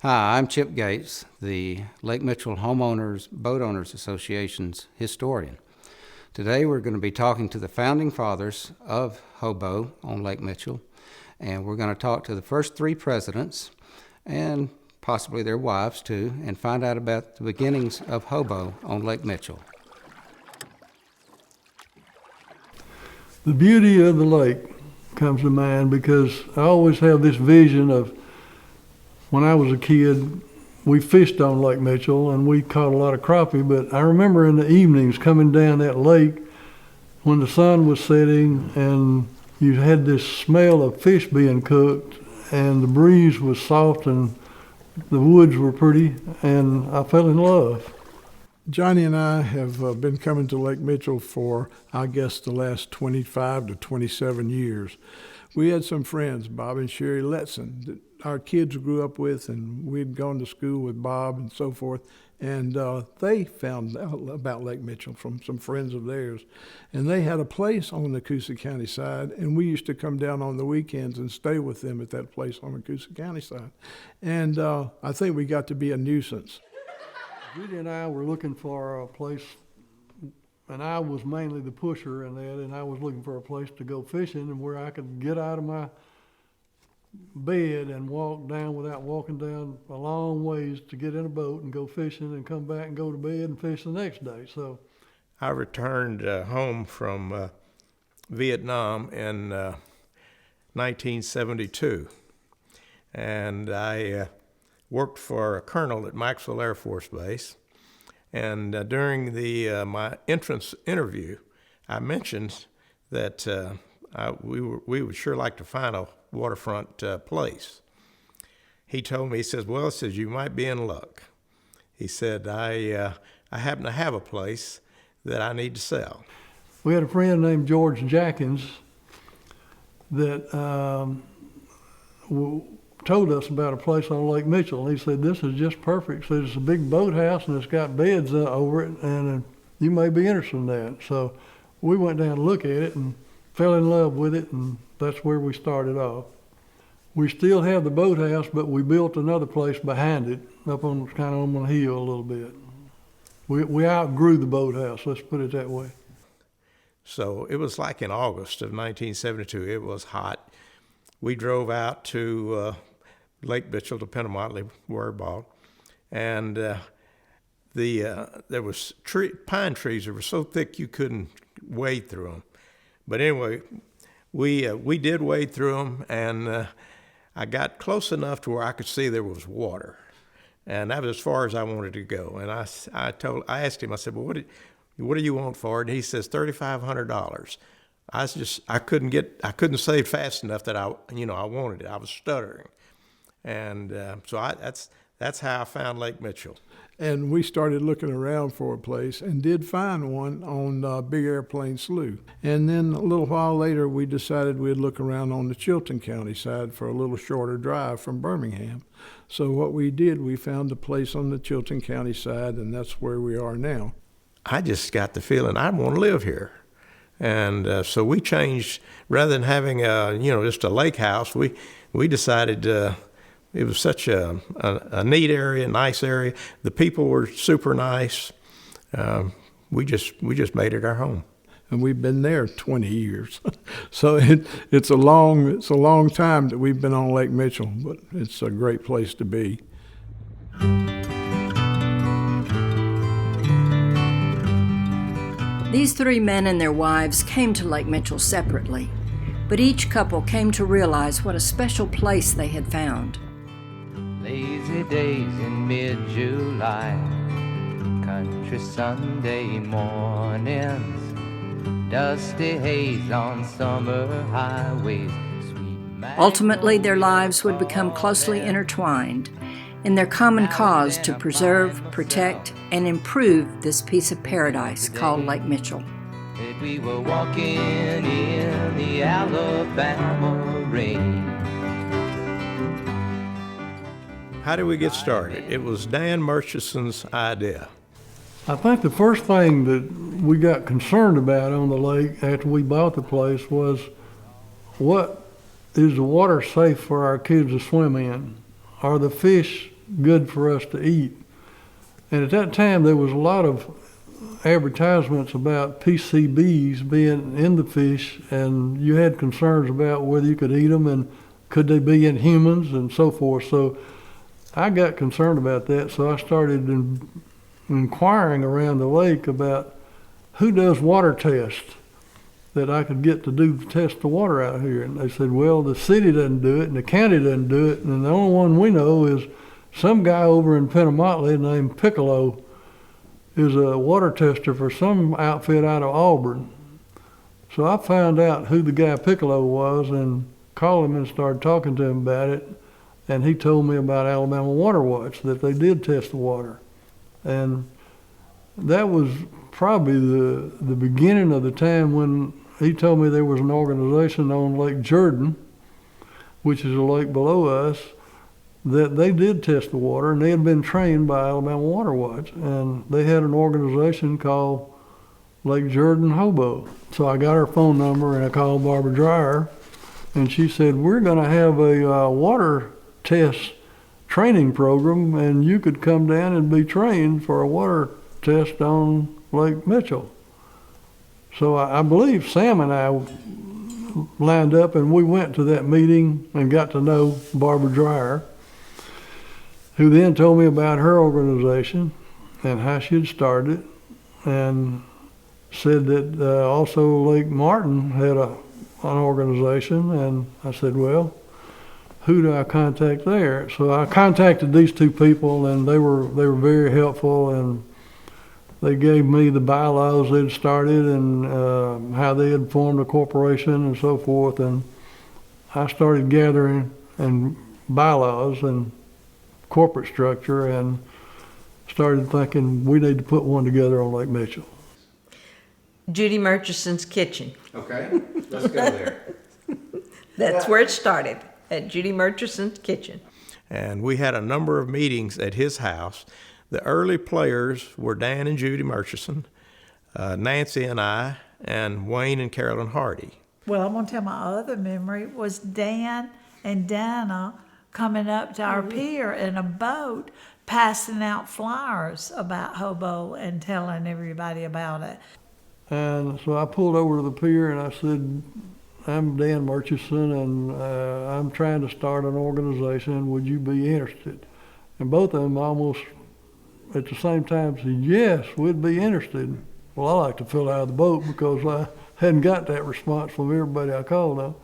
Hi, I'm Chip Gates, the Lake Mitchell Homeowners Boat Owners Association's historian. Today we're going to be talking to the founding fathers of HOBO on Lake Mitchell, and we're going to talk to the first three presidents and possibly their wives too, and find out about the beginnings of HOBO on Lake Mitchell. The beauty of the lake comes to mind because I always have this vision of when I was a kid, we fished on Lake Mitchell and we caught a lot of crappie, but I remember in the evenings coming down that lake when the sun was setting and you had this smell of fish being cooked and the breeze was soft and the woods were pretty, and I fell in love. Johnny and I have been coming to Lake Mitchell for, I guess, the last 25 to 27 years. We had some friends, Bob and Sherry Letson, that our kids grew up with, and we'd gone to school with Bob and so forth. And they found out about Lake Mitchell from some friends of theirs. And they had a place on the Coosa County side, and we used to come down on the weekends and stay with them at that place on the Coosa County side. And I think we got to be a nuisance. Judy and I were looking for a place, and I was mainly the pusher in that, and I was looking for a place to go fishing and where I could get out of my bed and walk down without walking down a long ways to get in a boat and go fishing and come back and go to bed and fish the next day. So I returned home from Vietnam in 1972, and I worked for a colonel at Maxwell Air Force Base. And during my entrance interview, I mentioned that we would sure like to find a waterfront place. He told me, he says, you might be in luck. He said, I happen to have a place that I need to sell. We had a friend named George Jackins that told us about a place on Lake Mitchell. He said, this is just perfect. He said, it's a big boathouse and it's got beds over it, and you may be interested in that. So we went down to look at it and fell in love with it, and that's where we started off. We still have the boathouse, but we built another place behind it, up on kind of on the hill a little bit. We outgrew the boathouse, let's put it that way. So it was like in August of 1972. It was hot. We drove out to Lake Mitchell to Penamotley, where I bought, and there was pine trees that were so thick you couldn't wade through them. But anyway, we did wade through them, and I got close enough to where I could see there was water, and that was as far as I wanted to go. And I asked him, I said, well, what do you want for it? And he says $3,500. I couldn't say it fast enough that I wanted it. I was stuttering, and so that's how I found Lake Mitchell. And we started looking around for a place and did find one on Big Airplane Slough. And then a little while later, we decided we'd look around on the Chilton County side for a little shorter drive from Birmingham. So what we did, we found a place on the Chilton County side, and that's where we are now. I just got the feeling I want to live here. And so we changed, rather than having just a lake house, we decided it was such a neat area, nice area. The people were super nice. We just made it our home. And we've been there 20 years. So it's a long time that we've been on Lake Mitchell, but it's a great place to be. These three men and their wives came to Lake Mitchell separately, but each couple came to realize what a special place they had found. Lazy days in mid-July, country Sunday mornings, dusty haze on summer highways. Ultimately, their lives would become closely intertwined in their common cause to preserve, protect, and improve this piece of paradise called Lake Mitchell. We were walking in the Alabama rain. How did we get started? It was Dan Murchison's idea. I think the first thing that we got concerned about on the lake after we bought the place was, what is the water safe for our kids to swim in? Are the fish good for us to eat. And at that time, there was a lot of advertisements about PCBs being in the fish, and you had concerns about whether you could eat them and could they be in humans and so forth. So I got concerned about that, so I started inquiring around the lake about who does water tests that I could get to do test the water out here. And they said, well, the city doesn't do it and the county doesn't do it, and the only one we know is some guy over in Penamotley named Piccolo is a water tester for some outfit out of Auburn. So I found out who the guy Piccolo was and called him and started talking to him about it. And he told me about Alabama Water Watch, that they did test the water. And that was probably the beginning of the time when he told me there was an organization on Lake Jordan, which is a lake below us, that they did test the water, and they had been trained by Alabama Water Watch. And they had an organization called Lake Jordan HOBO. So I got her phone number and I called Barbara Dreyer, and she said, we're going to have a water test training program, and you could come down and be trained for a water test on Lake Mitchell. So I believe Sam and I lined up, and we went to that meeting and got to know Barbara Dreyer, who then told me about her organization and how she had started it, and said that also Lake Martin had an organization. And I said, well, who do I contact there? So I contacted these two people, and they were very helpful, and they gave me the bylaws they'd started and how they had formed a corporation and so forth. And I started gathering and bylaws and corporate structure and started thinking we need to put one together on Lake Mitchell. Judy Murchison's kitchen. Okay, let's go there. That's where it started, at Judy Murchison's kitchen. And we had a number of meetings at his house. The early players were Dan and Judy Murchison, Nancy and I, and Wayne and Carolyn Hardy. Well, I'm going to tell my other memory was Dan and Dana coming up to our pier in a boat, passing out flyers about HOBO and telling everybody about it. And so I pulled over to the pier and I said, I'm Dan Murchison, and I'm trying to start an organization. Would you be interested? And both of them almost at the same time said, yes, we'd be interested. Well, I like to fill out of the boat because I hadn't got that response from everybody I called on.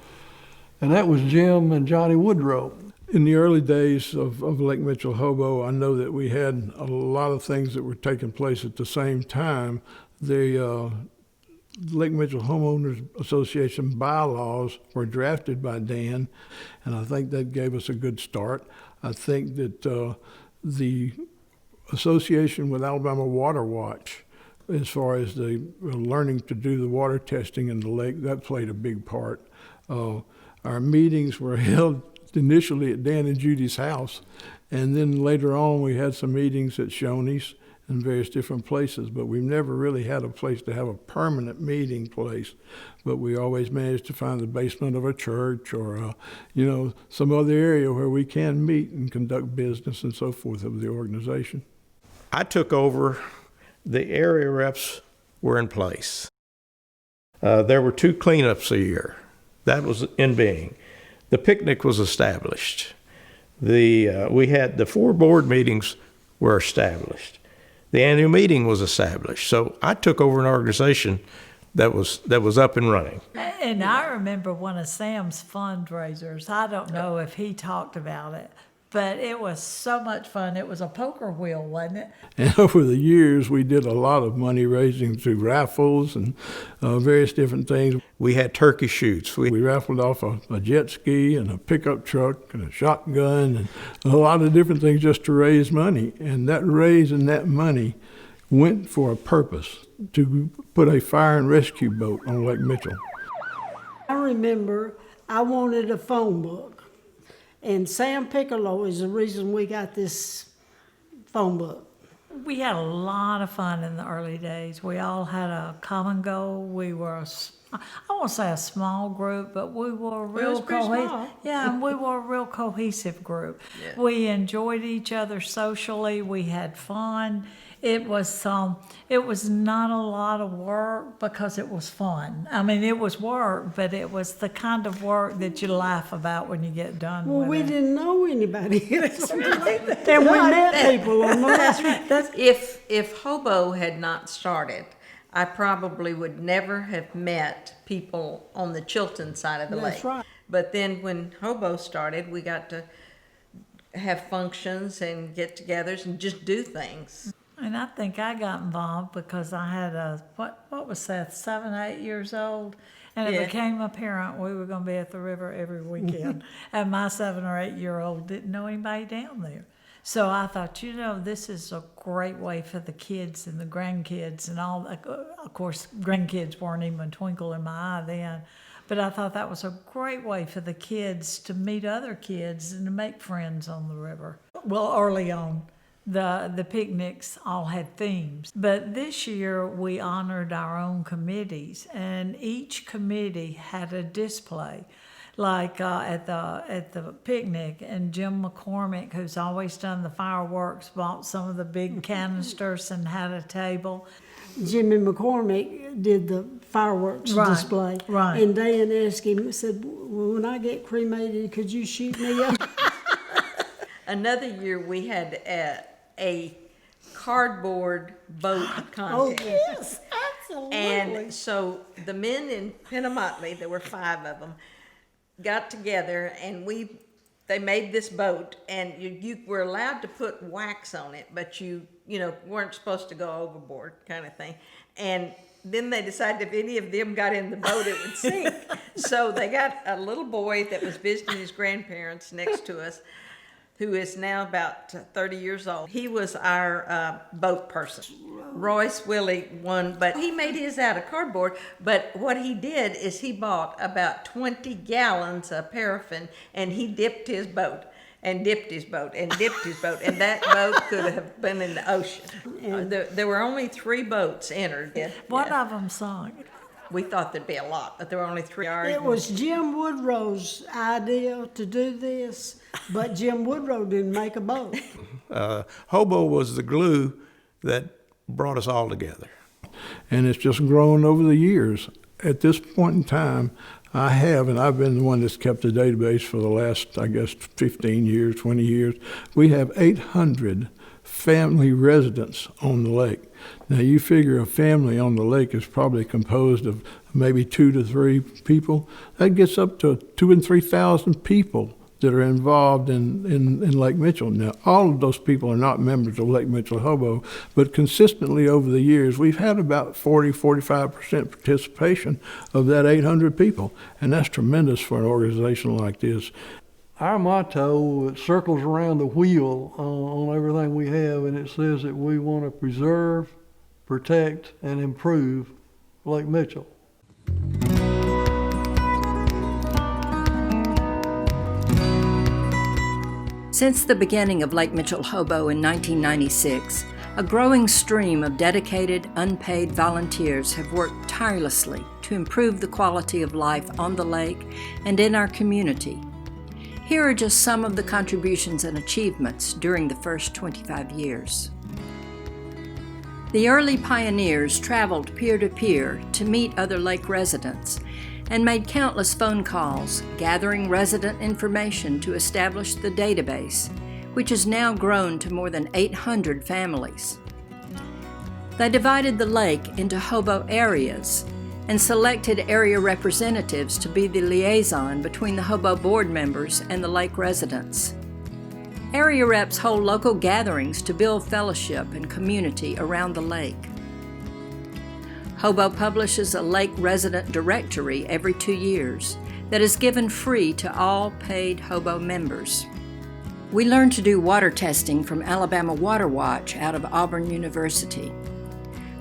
And that was Jim and Johnny Woodrow. In the early days of Lake Mitchell HOBO, I know that we had a lot of things that were taking place at the same time. The Lake Mitchell Homeowners Association bylaws were drafted by Dan, and I think that gave us a good start. I think that the association with Alabama Water Watch, as far as the learning to do the water testing in the lake, that played a big part. Our meetings were held initially at Dan and Judy's house, and then later on we had some meetings at Shoney's in various different places, but we've never really had a place to have a permanent meeting place. But we always managed to find the basement of a church or, some other area where we can meet and conduct business and so forth of the organization. I took over, the area reps were in place. There were 2 cleanups a year. That was in being. The picnic was established. We had the 4 board meetings were established. The annual meeting was established. So I took over an organization that was up and running. And I remember one of Sam's fundraisers. I don't know if he talked about it, but it was so much fun. It was a poker wheel, wasn't it? And over the years, we did a lot of money raising through raffles and various different things. We had turkey shoots. We raffled off a jet ski and a pickup truck and a shotgun and a lot of different things just to raise money. And that raising that money went for a purpose, to put a fire and rescue boat on Lake Mitchell. I remember I wanted a phone book, and Sam Piccolo is the reason we got this phone book. We had a lot of fun in the early days. We all had a common goal. We were, I won't say a small group, but we were a real cohesive. Yeah, and we were a real cohesive group. Yeah. We enjoyed each other socially. We had fun. It was not a lot of work because it was fun. I mean, it was work, but it was the kind of work that you laugh about when you get done Well, with we it. didn't know anybody else. And we met people on the lake. If HOBO had not started, I probably would never have met people on the Chilton side of the lake. That's right. But then when HOBO started, we got to have functions and get-togethers and just do things. And I think I got involved because I had what was that, 7, 8 years old? And it Yeah. became apparent we were going to be at the river every weekend. And my 7 or 8 year old didn't know anybody down there. So I thought, this is a great way for the kids and the grandkids and all. Of course, grandkids weren't even a twinkle in my eye then. But I thought that was a great way for the kids to meet other kids and to make friends on the river. Well, early on, the picnics all had themes. But this year we honored our own committees, and each committee had a display. Like at the picnic, and Jim McCormick, who's always done the fireworks, bought some of the big canisters and had a table. Jimmy McCormick did the fireworks display. Right. And Dan asked him, said, well, when I get cremated, could you shoot me up? Another year we had a cardboard boat contest. Oh, yes, absolutely. And so the men in Pinnamotley, there were 5 of them, got together and they made this boat, and you were allowed to put wax on it, but you weren't supposed to go overboard, kind of thing. And then they decided if any of them got in the boat, it would sink. So they got a little boy that was visiting his grandparents next to us, who is now about 30 years old. He was our boat person. Royce Willie won, but he made his out of cardboard. But what he did is he bought about 20 gallons of paraffin, and he dipped his boat and dipped his boat and dipped his boat, and that boat could have been in the ocean. There were only 3 boats entered. One of them sung. We thought there'd be a lot, but there were only 3. It was Jim Woodrow's idea to do this, but Jim Woodrow didn't make a boat. HOBO was the glue that brought us all together. And it's just grown over the years. At this point in time, I've been the one that's kept the database for the last, 15 years, 20 years. We have 800 family residents on the lake. Now you figure a family on the lake is probably composed of maybe 2 to 3 people. That gets up to 2,000 and 3,000 people that are involved in Lake Mitchell. Now, all of those people are not members of Lake Mitchell HOBO, but consistently over the years, we've had about 40-45% participation of that 800 people, and that's tremendous for an organization like this. Our motto, it circles around the wheel on everything we have, and it says that we want to preserve, protect, and improve Lake Mitchell. Since the beginning of Lake Mitchell HOBO in 1996, a growing stream of dedicated, unpaid volunteers have worked tirelessly to improve the quality of life on the lake and in our community. Here are just some of the contributions and achievements during the first 25 years. The early pioneers traveled peer-to-peer to meet other lake residents and made countless phone calls, gathering resident information to establish the database, which has now grown to more than 800 families. They divided the lake into HOBO areas and selected area representatives to be the liaison between the HOBO board members and the lake residents. Area reps hold local gatherings to build fellowship and community around the lake. HOBO publishes a lake resident directory every 2 years that is given free to all paid HOBO members. We learned to do water testing from Alabama Water Watch out of Auburn University.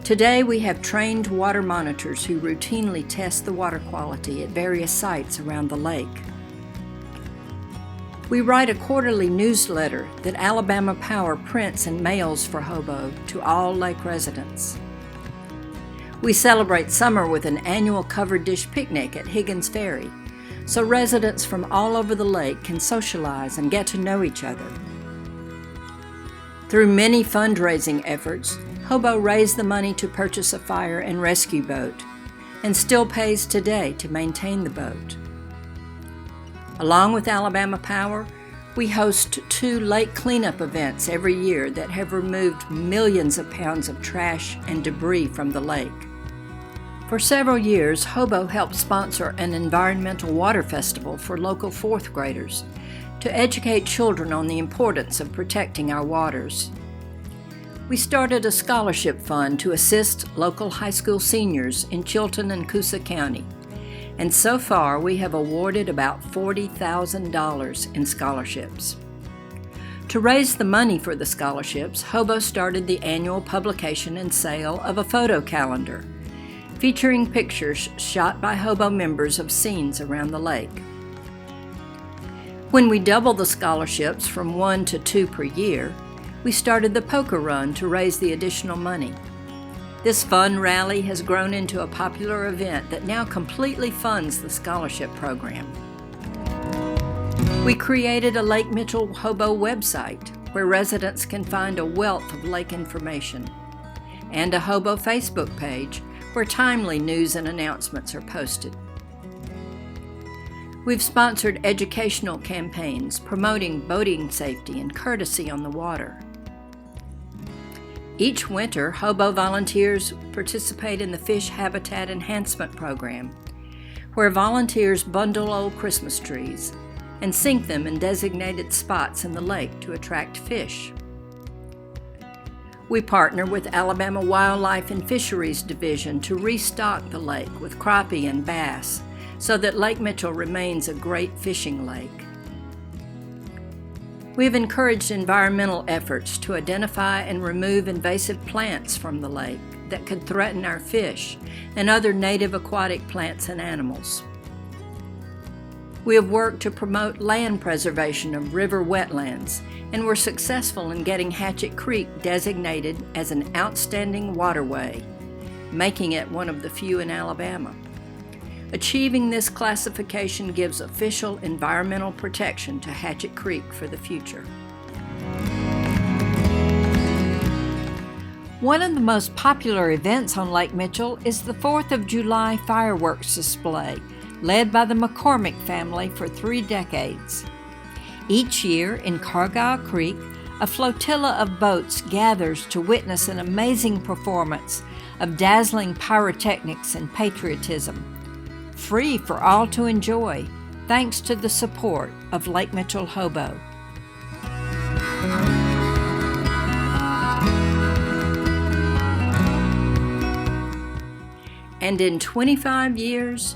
Today we have trained water monitors who routinely test the water quality at various sites around the lake. We write a quarterly newsletter that Alabama Power prints and mails for HOBO to all lake residents. We celebrate summer with an annual covered dish picnic at Higgins Ferry, so residents from all over the lake can socialize and get to know each other. Through many fundraising efforts, HOBO raised the money to purchase a fire and rescue boat, and still pays today to maintain the boat. Along with Alabama Power, we host 2 lake cleanup events every year that have removed millions of pounds of trash and debris from the lake. For several years, HOBO helped sponsor an environmental water festival for local 4th graders to educate children on the importance of protecting our waters. We started a scholarship fund to assist local high school seniors in Chilton and Coosa County, and so far we have awarded about $40,000 in scholarships. To raise the money for the scholarships, HOBO started the annual publication and sale of a photo calendar featuring pictures shot by HOBO members of scenes around the lake. When we doubled the scholarships from 1 to 2 per year, we started the poker run to raise the additional money. This fun rally has grown into a popular event that now completely funds the scholarship program. We created a Lake Mitchell HOBO website where residents can find a wealth of lake information, and a HOBO Facebook page where timely news and announcements are posted. We've sponsored educational campaigns promoting boating safety and courtesy on the water. Each winter, HOBO volunteers participate in the Fish Habitat Enhancement Program, where volunteers bundle old Christmas trees and sink them in designated spots in the lake to attract fish. We partner with Alabama Wildlife and Fisheries Division to restock the lake with crappie and bass so that Lake Mitchell remains a great fishing lake. We have encouraged environmental efforts to identify and remove invasive plants from the lake that could threaten our fish and other native aquatic plants and animals. We have worked to promote land preservation of river wetlands and were successful in getting Hatchet Creek designated as an outstanding waterway, making it one of the few in Alabama. Achieving this classification gives official environmental protection to Hatchet Creek for the future. One of the most popular events on Lake Mitchell is the 4th of July fireworks display, led by the McCormick family for 3 decades. Each year in Cargyle Creek, a flotilla of boats gathers to witness an amazing performance of dazzling pyrotechnics and patriotism, free for all to enjoy, thanks to the support of Lake Mitchell HOBO. And in 25 years,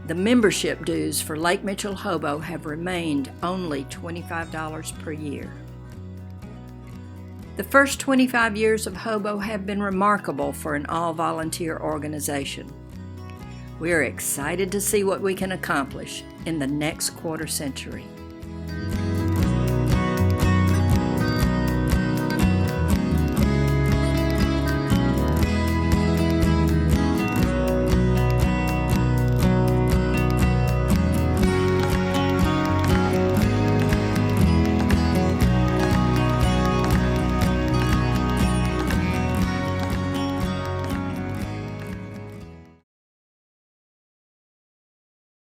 the membership dues for Lake Mitchell HOBO have remained only $25 per year. The first 25 years of HOBO have been remarkable for an all-volunteer organization. We are excited to see what we can accomplish in the next quarter century.